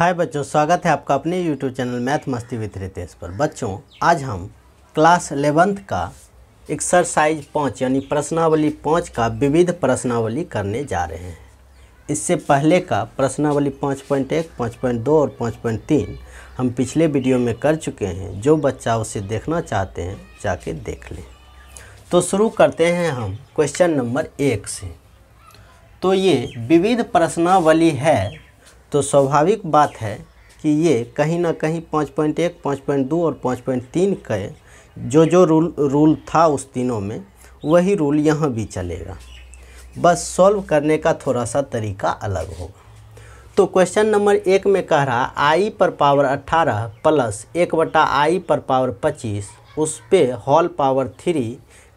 हाय बच्चों, स्वागत है आपका अपने YouTube चैनल मैथ मस्ती विद रितेश पर। बच्चों, आज हम क्लास 11th का एक्सरसाइज 5 यानी प्रश्नावली 5 का विविध प्रश्नावली करने जा रहे हैं। इससे पहले का प्रश्नावली 5.1, 5.2 और 5.3 हम पिछले वीडियो में कर चुके हैं। जो बच्चा उसे देखना चाहते हैं जाके देख लें। तो शुरू करते हैं हम क्वेश्चन नंबर 1 से। तो ये विविध प्रश्नावली है, तो स्वाभाविक बात है कि ये कहीं ना कहीं 5.1, 5.2 और 5.3 के जो रूल था उस तीनों में, वही रूल यहाँ भी चलेगा। बस सॉल्व करने का थोड़ा सा तरीका अलग होगा। तो क्वेश्चन नंबर 1 में कह रहा i पर पावर 18 प्लस 1/i पर पावर 25 उस पे होल पावर 3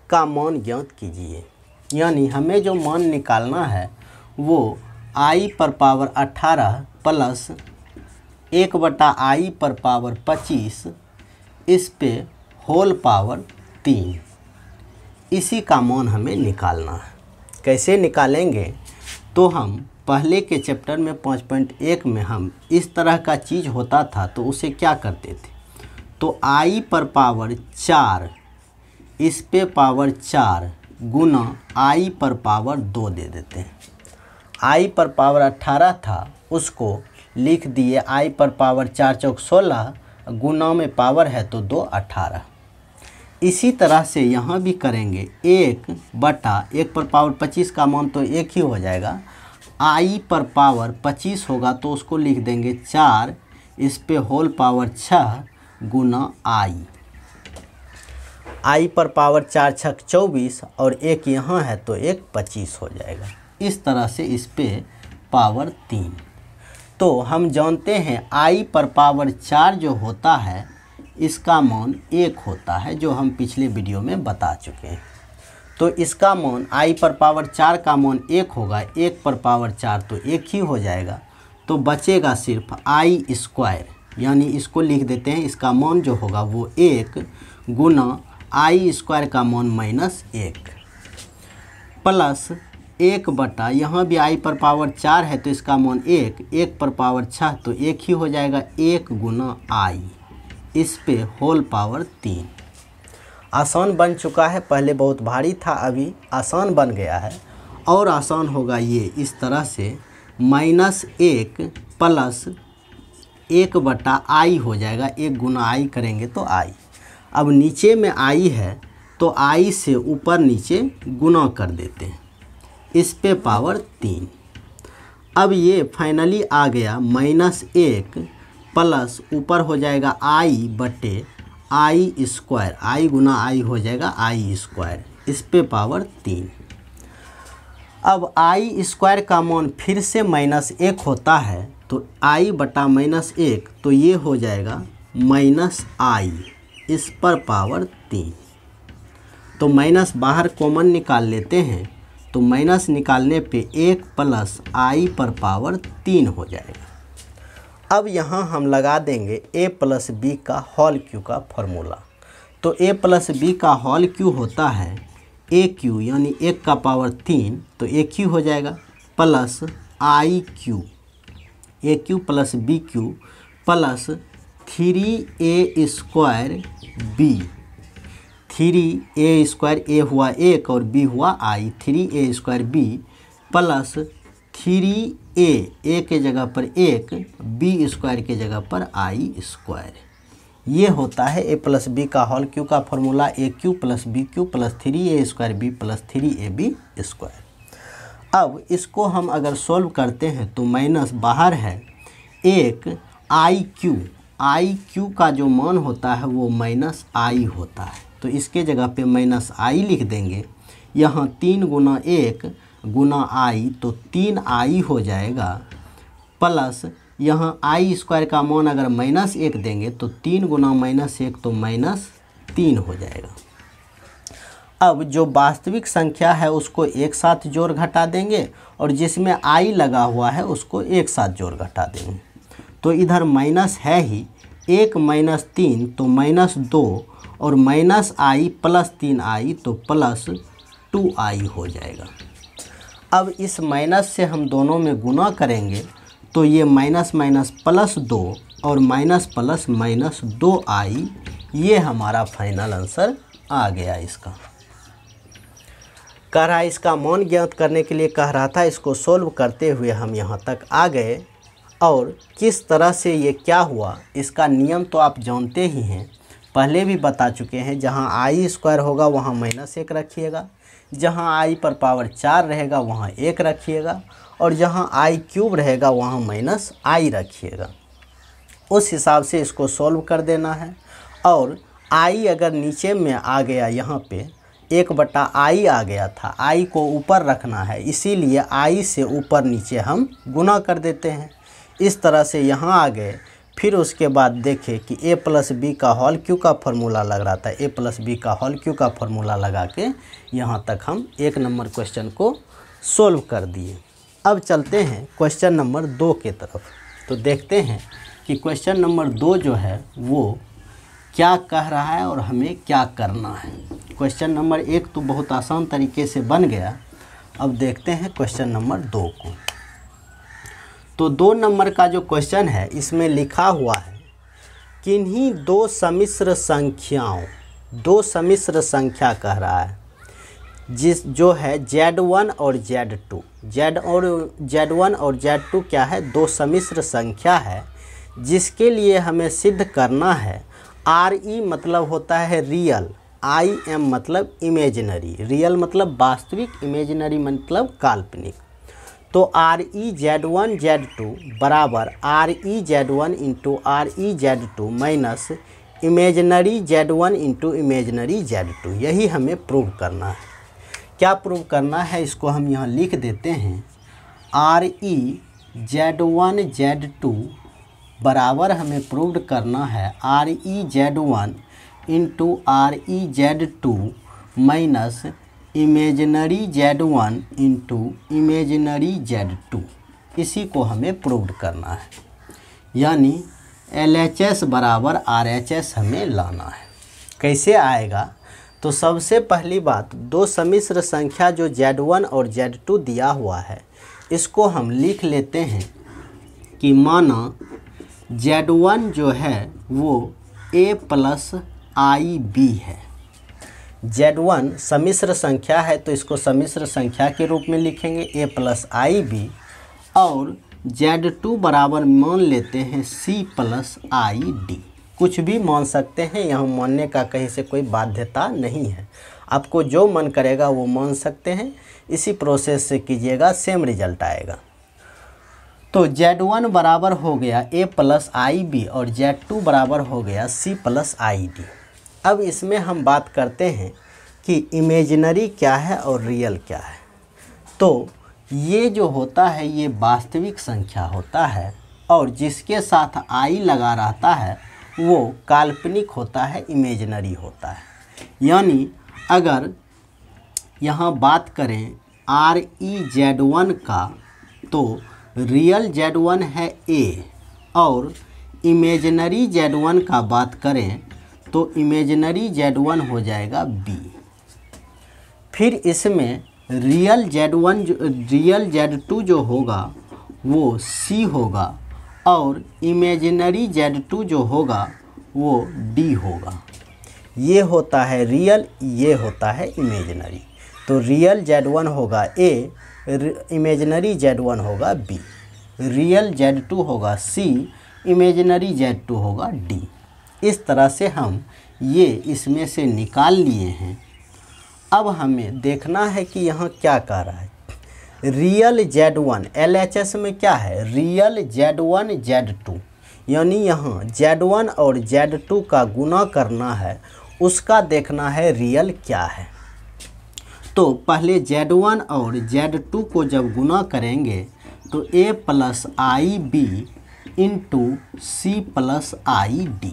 का मान ज्ञात कीजिए। यानी हमें जो मान निकालना है वो i पर पावर 18 प्लस 1/i पर पावर 25 इस पे होल पावर 3, इसी का मान हमें निकालना है। कैसे निकालेंगे? तो हम पहले के चैप्टर में 5.1 में हम इस तरह का चीज़ होता था तो उसे क्या करते थे, तो i पर पावर 4 इस पे पावर 4 गुना i पर पावर 2 दे देते हैं। i पर पावर 18 था, उसको लिख दिए i पर पावर 4 चौक 16 गुना में पावर है तो 2 18। इसी तरह से यहाँ भी करेंगे। 1/1 पर पावर 25 का मान तो 1 ही हो जाएगा। i पर पावर 25 होगा तो उसको लिख देंगे 4 इस पे होल पावर 6 गुना i पर पावर 4 छक 24 और 1 यहाँ है तो 1 25 हो जाएगा। इस तरह से इस पे पावर 3। तो हम जानते हैं i पर पावर 4 जो होता है इसका मान 1 होता है, जो हम पिछले वीडियो में बता चुके हैं। तो इसका मान i पर पावर 4 का मान 1 होगा। 1 पर पावर 4 तो 1 ही हो जाएगा। तो बचेगा सिर्फ i स्क्वायर, यानी इसको लिख देते हैं। इसका मान जो होगा वो 1 गुना i स्क्वायर का मान -1 प्लस 1/, यहाँ भी i पर पावर 4 है तो इसका मान 1 पर पावर 6 तो 1 ही हो जाएगा। 1 गुना i इस पे होल पावर 3। आसान बन चुका है, पहले बहुत भारी था, अभी आसान बन गया है। और आसान होगा ये इस तरह से -1 प्लस 1/i हो जाएगा। 1 गुना i करेंगे तो i। अब नीचे में i है तो i से ऊपर नीचे गुना कर देते हैं, इस पे पावर 3। अब ये फाइनली आ गया -1 प्लस ऊपर हो जाएगा i बटे i square. i Guna i हो जाएगा i स्क्वायर, इस पे पावर 3। अब i स्क्वायर का मान फिर से -1 होता है तो i बटा -1 तो ये हो जाएगा -i इस पर पावर 3। तो माइनस बाहर कॉमन निकाल लेते हैं, तो माइनस निकालने पे 1 प्लस i पर पावर 3 हो जाएगा। अब यहाँ हम लगा देंगे a प्लस b का होल क्यू का फॉर्मूला। तो a प्लस b का होल क्यू होता है aq, यानी 1 का पावर 3 तो 1 ही हो जाएगा, plus iq, aq plus bq plus 3a square b। 3a square, a हुआ 1 और b हुआ i, 3a square b plus 3a के जगह पर 1, b स्क्वायर के जगह पर i स्क्वायर। ये होता है a प्लस b का होल क्यू का formula, aq plus bq plus 3a square b plus 3ab square. अब इसको हम अगर सोल्व करते हैं तो माइनस बाहर है, एक iq का जो मान होता है वो -i होता है, तो इसके जगह पे -i लिख देंगे। यहाँ 3 गुना 1 गुना i तो 3i हो जाएगा, प्लस यहाँ i स्क्वायर का मान अगर -1 देंगे तो 3 गुना -1 तो -3 हो जाएगा। अब जो वास्तविक संख्या है उसको एक साथ जोड़ घटा देंगे और जिसमें i लगा हुआ है उसको एक साथ जोड़ घटा देंगे। तो इधर माइनस है ही, 1 -3 तो -2 और -i प्लस 3i तो प्लस 2i हो जाएगा। अब इस माइनस से हम दोनों में गुना करेंगे तो ये माइनस माइनस प्लस 2 और माइनस प्लस माइनस 2i, ये हमारा फाइनल आंसर आ गया इसका। कह रहा है इसका मान ज्ञात करने के लिए कह रहा था, इसको सोल्व करते हुए हम यहाँ तक आ गए। और किस तरह से ये क्या हुआ, इसका नियम तो आप जानते ही हैं, पहले भी बता चुके हैं। जहाँ आई स्क्वायर होगा वहाँ -1 रखिएगा, जहाँ आई पर पावर 4 रहेगा वहाँ 1 रखिएगा, और जहाँ आई क्यूब रहेगा वहाँ -i रखिएगा। उस हिसाब से इसको सॉल्व कर देना है। और आई अगर नीचे में आ गया, यहाँ पे 1/i आ गया था, i को ऊपर रखना है, इसीलिए i से ऊपर नीचे हम गुना कर देते हैं। इस तरह से यहाँ आ गए। फिर उसके बाद देखें कि a प्लस बी का होल क्यू का फॉर्मूला लग रहा था, a प्लस बी का होल क्यू का फॉर्मूला लगा के यहाँ तक हम 1 नंबर क्वेश्चन को सोल्व कर दिए। अब चलते हैं क्वेश्चन नंबर 2 के तरफ। तो देखते हैं कि क्वेश्चन नंबर 2 जो है वो क्या कह रहा है और हमें क्या करना है। क्वेश्चन नंबर 1 तो बहुत आसान तरीके से बन गया। अब देखते हैं क्वेश्चन नंबर 2 को। तो 2 नंबर का जो क्वेश्चन है इसमें लिखा हुआ है, किन्हीं दो सम्मिश्र संख्या कह रहा है, जो है Z1 और Z2। Z1 और Z2 क्या है, 2 सम्मिश्र संख्या है, जिसके लिए हमें सिद्ध करना है। RE मतलब होता है रियल, IM मतलब इमेजिनरी। रियल मतलब वास्तविक, इमेजिनरी मतलब काल्पनिक। तो RE Z1 Z2 बराबर RE Z1 into RE Z2 minus imaginary Z1 into imaginary Z2, यही हमें प्रूव करना है। क्या प्रूव करना है, इसको हम यहाँ लिख देते हैं। RE Z1 Z2 बराबर हमें प्रूव करना है RE Z1 into RE Z2 minus imaginary Z1 into imaginary Z2, इसी को हमें प्रूव करना है। यानी LHS बराबर RHS हमें लाना है। कैसे आएगा, तो सबसे पहली बात, 2 सम्मिश्र संख्या जो Z1 और Z2 दिया हुआ है, इसको हम लिख लेते हैं कि माना Z1 जो है वो A प्लस IB है। Z1 सम्मिश्र संख्या है तो इसको सम्मिश्र संख्या के रूप में लिखेंगे A प्लस IB, और Z2 बराबर मान लेते हैं C प्लस ID। कुछ भी मान सकते हैं, यहाँ मानने का कहीं से कोई बाध्यता नहीं है, आपको जो मन करेगा वो मान सकते हैं। इसी प्रोसेस से कीजिएगा, सेम रिजल्ट आएगा। तो Z1 बराबर हो गया A प्लस IB और Z2 बराबर हो गया C प्लस ID। अब इसमें हम बात करते हैं कि इमेजिनरी क्या है और रियल क्या है। तो ये जो होता है ये वास्तविक संख्या होता है, और जिसके साथ I लगा रहता है वो काल्पनिक होता है, इमेजिनरी होता है। यानी अगर यहाँ बात करें RE Z1 का, तो रियल Z1 है A, और इमेजिनरी Z1 का बात करें तो इमेजिनरी Z1 हो जाएगा B। फिर इसमें रियल Z2 जो होगा वो C होगा, और इमेजिनरी Z2 जो होगा वो D होगा। ये होता है रियल, ये होता है इमेजिनरी। तो रियल Z1 होगा A, इमेजिनरी Z1 होगा B, रियल Z2 होगा C, इमेजिनरी Z2 होगा D। इस तरह से हम ये इसमें से निकाल लिए हैं। अब हमें देखना है कि यहाँ क्या कह रहा है। रियल Z1 LHS में क्या है, रियल Z1 Z2, यानी यहाँ Z1 और Z2 का गुना करना है, उसका देखना है रियल क्या है। तो पहले Z1 और Z2 को जब गुना करेंगे तो A plus IB into C plus ID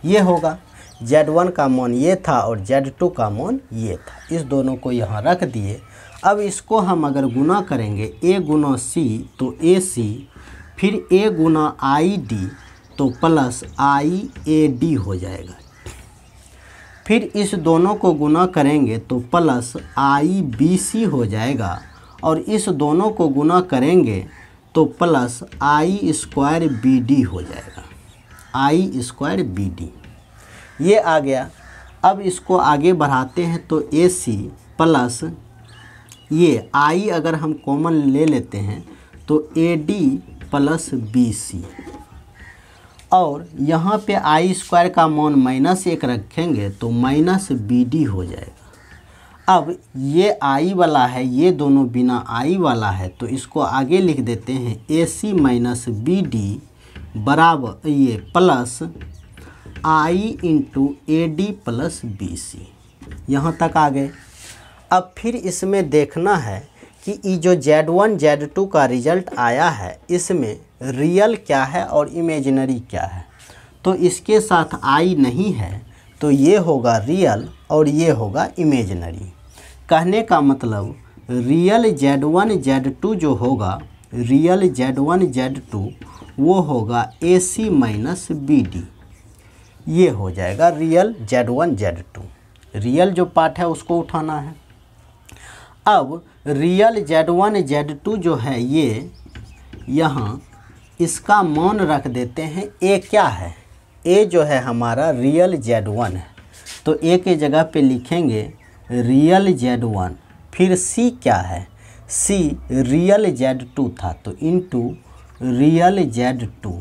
ये होगा। Z1 का मान ये था और Z2 का मान ये था, इस दोनों को यहाँ रख दिए। अब इसको हम अगर गुना करेंगे A गुना C तो AC, फिर A गुना ID तो प्लस IAD हो जाएगा। फिर इस दोनों को गुना करेंगे तो प्लस IBC हो जाएगा, और इस दोनों को गुना करेंगे तो प्लस आई स्क्वायर बी डी हो जाएगा, आई स्क्वायर बी डी ये आ गया। अब इसको आगे बढ़ाते हैं तो ए सी प्लस ये आई अगर हम कॉमन ले लेते हैं तो A D plus B C, और यहाँ पे आई स्क्वायर का मान -1 रखेंगे तो माइनस बी डी हो जाएगा। अब ये आई वाला है, ये दोनों बिना आई वाला है, तो इसको आगे लिख देते हैं A C minus B D बराबर ये plus I into A D plus B C. यहाँ तक आ गए। अब फिर इसमें देखना है कि ये जो Z1 Z2 का रिजल्ट आया है इसमें रियल क्या है और इमेजिनरी क्या है। तो इसके साथ आई नहीं है तो ये होगा रियल और ये होगा इमेजिनरी। कहने का मतलब रियल Z1 Z2 जो होगा, रियल Z1 Z2 वो होगा AC माइनस BD, ये हो जाएगा रियल Z1 Z2। रियल जो पार्ट है उसको उठाना है। अब रियल Z1 Z2 जो है ये यहाँ इसका मान रख देते हैं। ए क्या है? ए जो है हमारा रियल Z1 है, तो ए के जगह पे लिखेंगे रियल Z1। फिर सी क्या है? सी रियल Z2 था तो इनटू रियल Z2,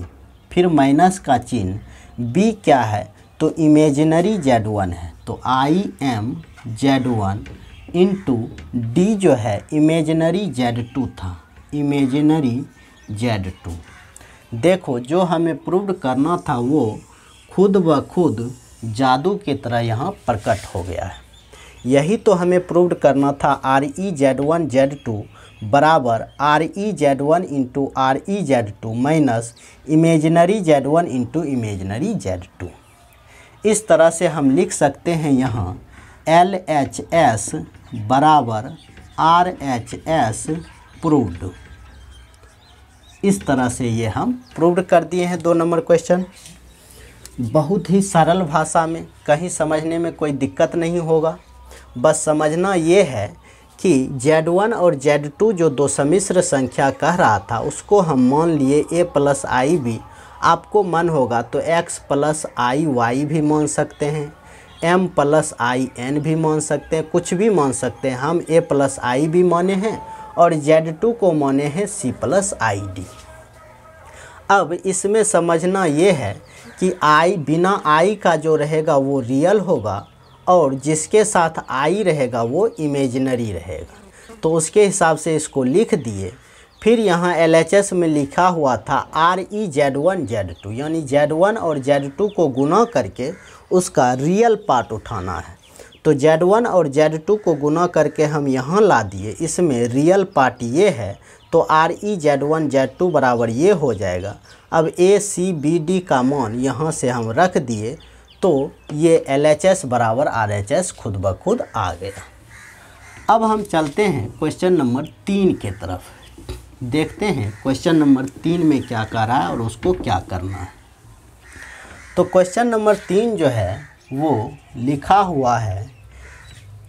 फिर माइनस का चिन्ह। बी क्या है? तो इमेजिनरी Z1 है, तो I am Z1 into D जो है इमेजिनरी Z2 था, इमेजिनरी Z2। देखो जो हमें प्रूव करना था वो खुद ब खुद जादू की तरह यहाँ प्रकट हो गया है। यही तो हमें प्रूव करना था। RE Z1 Z2 बराबर RE Z1 into RE Z2 minus imaginary Z1 into imaginary Z2। इस तरह से हम लिख सकते हैं यहाँ LHS बराबर RHS प्रूव्ड। इस तरह से ये हम प्रूव्ड कर दिए हैं 2 नंबर क्वेश्चन। बहुत ही सरल भाषा में, कहीं समझने में कोई दिक्कत नहीं होगा। बस समझना ये है कि Z1 और Z2 जो 2 सम्मिश्र संख्या कह रहा था उसको हम मान लिए A प्लस आई बी। आपको मन होगा तो X प्लस आई वाई भी मान सकते हैं, M प्लस आई एन भी मान सकते हैं, कुछ भी मान सकते हैं। हम A प्लस आई भी माने हैं और Z2 को माने हैं C प्लस आई डी। अब इसमें समझना ये है कि आई बिना आई का जो रहेगा वो रियल होगा और जिसके साथ आई रहेगा वो इमेजिनरी रहेगा। तो उसके हिसाब से इसको लिख दिए। फिर यहाँ LHS में लिखा हुआ था RE Z1 Z2, यानी Z1 और Z2 को गुना करके उसका रियल पार्ट उठाना है। तो Z1 और Z2 को गुना करके हम यहाँ ला दिए, इसमें रियल पार्ट ये है, तो RE Z1 Z2 बराबर ये हो जाएगा। अब ACBD का मान यहाँ से हम रख दिए तो ये LHS बराबर RHS खुद ब खुद आ गया। अब हम चलते हैं क्वेश्चन नंबर 3 के तरफ, देखते हैं क्वेश्चन नंबर 3 में क्या कर रहा है और उसको क्या करना है। तो क्वेश्चन नंबर 3 जो है वो लिखा हुआ है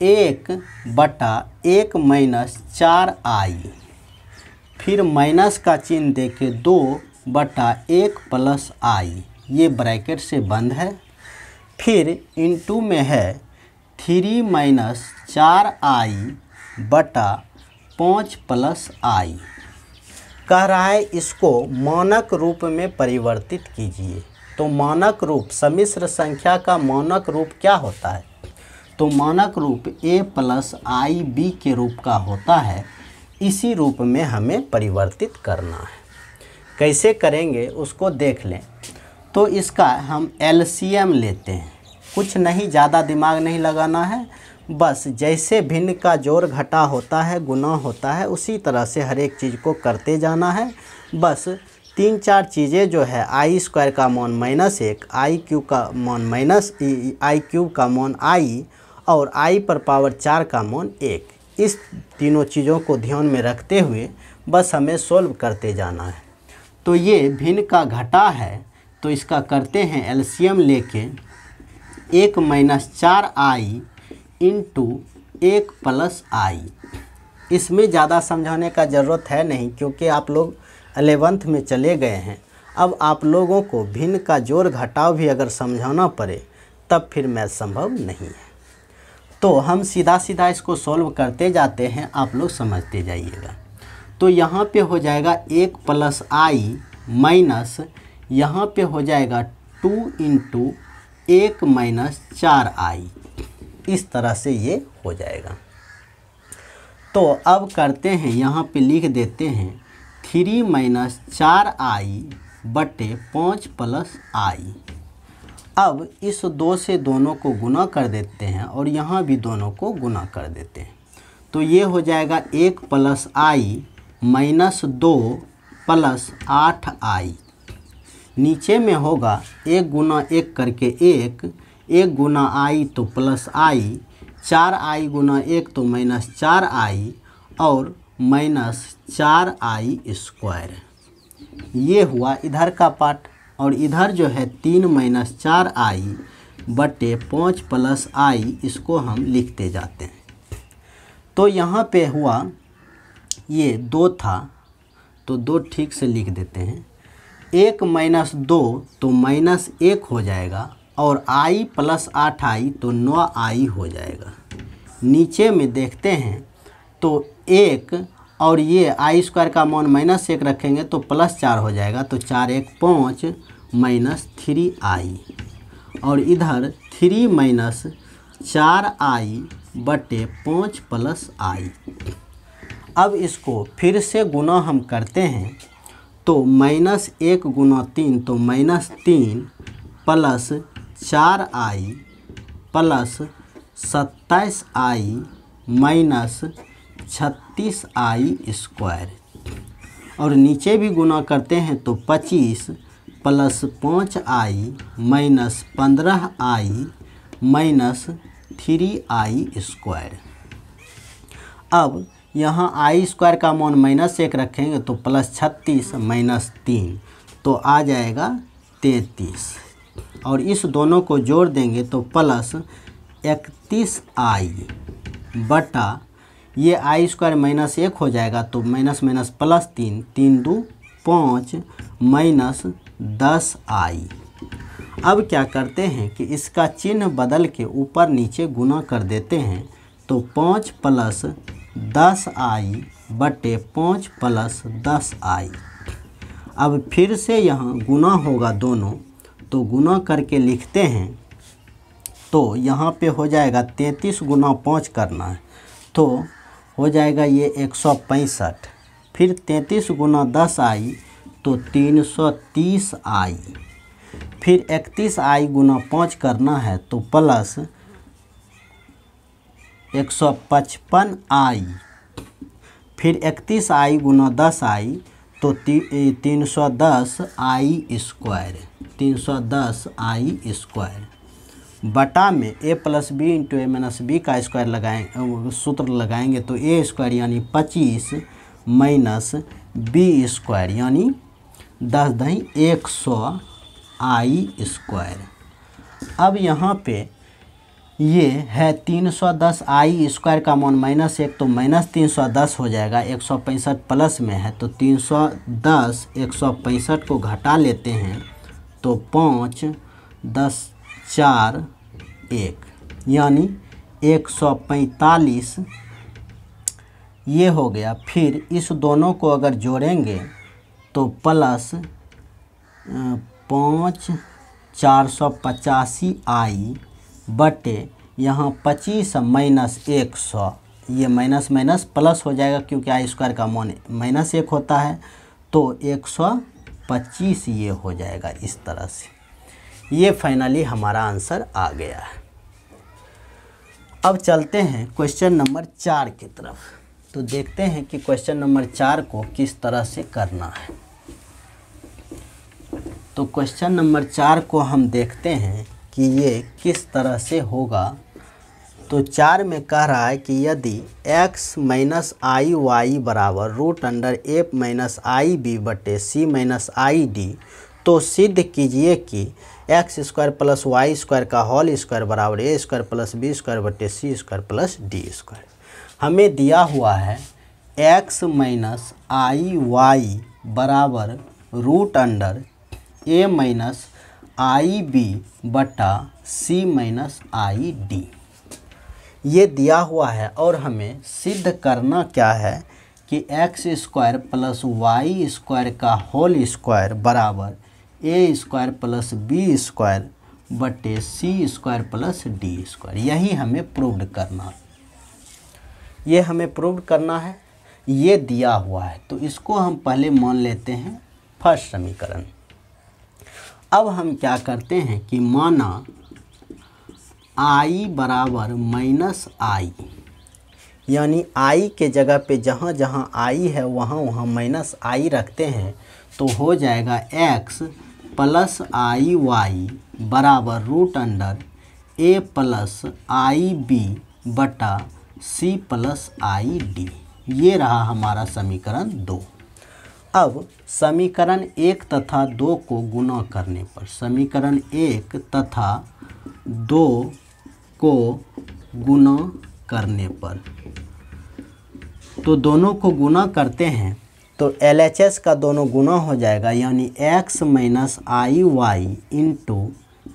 1/1 माइनस 4i, फिर माइनस का चिन्ह देके 2/1 प्लस आई, ये ब्रैकेट से बंद है। फिर इनटू में है 3 माइनस 4i बटा 5 प्लस आई। कह रहा है इसको मानक रूप में परिवर्तित कीजिए। तो मानक रूप, सम्मिश्र संख्या का मानक रूप क्या होता है? तो मानक रूप a प्लस आई बी के रूप का होता है। इसी रूप में हमें परिवर्तित करना है। कैसे करेंगे उसको देख लें। तो इसका हम LCM लेते हैं। कुछ नहीं, ज़्यादा दिमाग नहीं लगाना है, बस जैसे भिन्न का जोड़ घटा होता है, गुना होता है, उसी तरह से हर एक चीज़ को करते जाना है। बस 3-4 चीज़ें जो है आई स्क्वायर का मान -1, आई क्यूब का मान माइनस आई क्यूब का मान आई और आई पर पावर 4 का मान 1, इस तीनों चीज़ों को ध्यान में रखते हुए बस हमें सोल्व करते जाना है। तो ये भिन्न का घटा है तो इसका करते हैं LCM लेके 1 माइनस 4i इंटू 1 प्लस आई। इसमें ज़्यादा समझाने का ज़रूरत है नहीं, क्योंकि आप लोग 11th में चले गए हैं, अब आप लोगों को भिन्न का जोड़ घटाव भी अगर समझाना पड़े तब फिर मैथ संभव नहीं है। तो हम सीधा सीधा इसको सॉल्व करते जाते हैं, आप लोग समझते जाइएगा। तो यहाँ पे हो जाएगा 1 + i माइनस यहाँ पे हो जाएगा 2 × 1 - 4i, इस तरह से ये हो जाएगा। तो अब करते हैं, यहाँ पे लिख देते हैं 3 - 4i बटे 5 + i। अब इस 2 से दोनों को गुना कर देते हैं और यहाँ भी दोनों को गुना कर देते हैं। तो ये हो जाएगा 1 + i माइनस 2 + 8i। नीचे में होगा 1 × 1 करके 1 × i तो प्लस i, 4i × 1 तो -4i और -4i²। ये हुआ इधर का पार्ट। और इधर जो है 3 - 4i बटे 5 + i, इसको हम लिखते जाते हैं। तो यहाँ पे हुआ ये 2 था तो 2 ठीक से लिख देते हैं। 1 - 2 तो -1 हो जाएगा और i + 8i तो 9i हो जाएगा। नीचे में देखते हैं तो 1 और ये i² का मान -1 रखेंगे तो +4 हो जाएगा, तो 4 × 1 = 5 - 3i और इधर 3 - 4i बटे 5 + i। अब इसको फिर से गुना हम करते हैं तो -1 × 3 तो -3 + 4i + 27i - 36i²। और नीचे भी गुना करते हैं तो 25 + 5i - 15i - 3i²। अब यहाँ i² का मान -1 रखेंगे तो +36 - 3 तो आ जाएगा 33। और इस दोनों को जोड़ देंगे तो +31i बटा ये i² -1 हो जाएगा तो माइनस +3, 3 × 2 = 5 - 10i। अब क्या करते हैं कि इसका चिन्ह बदल के ऊपर नीचे गुना कर देते हैं तो 5 + 10i बटे 5 + 10i। अब फिर से यहाँ गुना होगा दोनों, तो गुना करके लिखते हैं तो यहाँ पे हो जाएगा 33 × 5 करना है तो हो जाएगा ये 165। फिर 33 × 10i तो 330i। फिर 31i × 5 करना है तो प्लस 155i। फिर 31i × 10i तो 310i²। बटा में a + b × a - b का स्क्वायर लगाएंगे, सूत्र लगाएंगे तो a² यानी 25 - b² यानी 10 × 100i²। अब यहाँ पे ये है 310i² का मान -1 तो -310 हो जाएगा। 165 प्लस में है तो 310 165 को घटा लेते हैं तो 5 10 4 1 यानी 145 ये हो गया। फिर इस दोनों को अगर जोड़ेंगे तो प्लस 5 485i बटे यहाँ 25 - 100, ये माइनस प्लस हो जाएगा क्योंकि i² का मान -1 होता है तो 125 ये हो जाएगा। इस तरह से ये फाइनली हमारा आंसर आ गया है। अब चलते हैं क्वेश्चन नंबर 4 की तरफ। तो देखते हैं कि क्वेश्चन नंबर 4 को किस तरह से करना है। तो क्वेश्चन नंबर 4 को हम देखते हैं कि ये किस तरह से होगा। तो 4 में कह रहा है कि यदि x - iy बराबर √a - ib बटे c - id तो सिद्ध कीजिए कि x² + y² का होल स्क्वायर बराबर a² + b² बटे c² + d²। हमें दिया हुआ है x - iy बराबर root under a minus i b बटा सी माइनस आई डी। ये दिया हुआ है और हमें सिद्ध करना क्या है कि X square plus Y square का होल स्क्वायर बराबर A square plus B square बटे C square plus D square. यही हमें प्रूव करना है, ये हमें प्रूव करना है, ये दिया हुआ है। तो इसको हम पहले मान लेते हैं फर्स्ट समीकरण। अब हम क्या करते हैं कि माना आई बराबर माइनस आई, यानी आई के जगह पे जहाँ जहाँ आई है वहाँ वहाँ माइनस आई रखते हैं तो हो जाएगा एक्स प्लस आई वाई बराबर root under A plus i b बटा सी प्लस आई डी। ये रहा हमारा समीकरण 2। अब समीकरण 1 तथा 2 को गुणा करने पर, समीकरण 1 तथा 2 को गुणा करने पर, तो दोनों को गुणा करते हैं तो LHS का दोनों गुणा हो जाएगा, यानी x minus i y into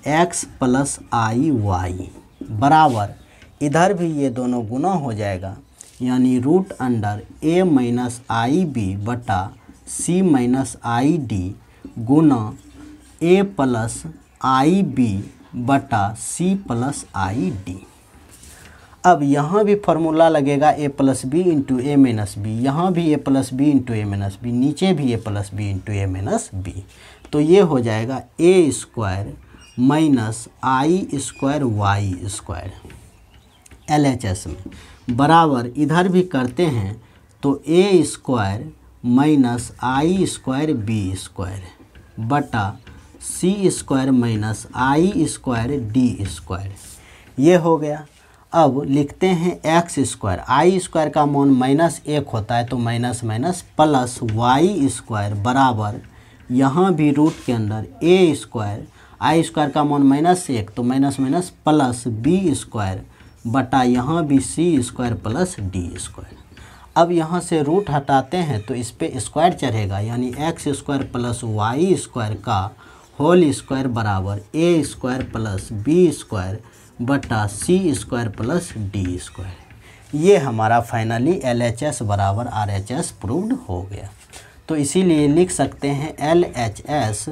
x plus i y बराबर, इधर भी ये दोनों गुणा हो जाएगा, यानी root under a minus i b बटा सी माइनस आई डी गुना ए प्लस आई बी बटा सी प्लस आई डी। अब यहाँ भी फार्मूला लगेगा ए प्लस बी इंटू ए माइनस बी, यहाँ भी ए प्लस बी इंटू ए माइनस बी, नीचे भी ए प्लस बी इंटू ए माइनस बी। तो ये हो जाएगा ए स्क्वायर माइनस आई स्क्वायर वाई स्क्वायर LHS में बराबर, इधर भी करते हैं तो ए स्क्वायर माइनस आई स्क्वायर बी स्क्वायर बटा सी स्क्वायर माइनस आई स्क्वायर डी स्क्वायर। ये हो गया। अब लिखते हैं एक्स स्क्वायर, आई स्क्वायर का मान माइनस 1 होता है तो minus minus plus Y square बराबर, यहाँ भी रूट के अंदर ए स्क्वायर, आई स्क्वायर का मान माइनस 1 तो minus minus plus B square बटा यहाँ भी C square plus D square. अब यहाँ से रूट हटाते हैं तो इस पर स्क्वायर चढ़ेगा, यानी X square plus Y square का होल स्क्वायर बराबर A square plus B square बटा C square plus D square. ये हमारा फाइनली LHS बराबर RHS प्रूव्ड हो गया। तो इसीलिए लिख सकते हैं LHS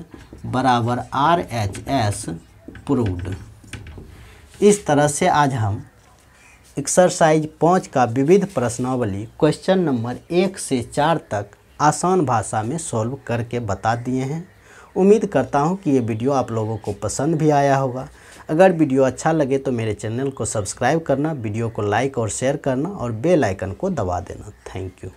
बराबर RHS प्रूव्ड। इस तरह से आज हम एक्सरसाइज 5 का विविध प्रश्नावली क्वेश्चन नंबर 1 से 4 तक आसान भाषा में सॉल्व करके बता दिए हैं। उम्मीद करता हूं कि ये वीडियो आप लोगों को पसंद भी आया होगा। अगर वीडियो अच्छा लगे तो मेरे चैनल को सब्सक्राइब करना, वीडियो को लाइक और शेयर करना और बेल आइकन को दबा देना। Thank you.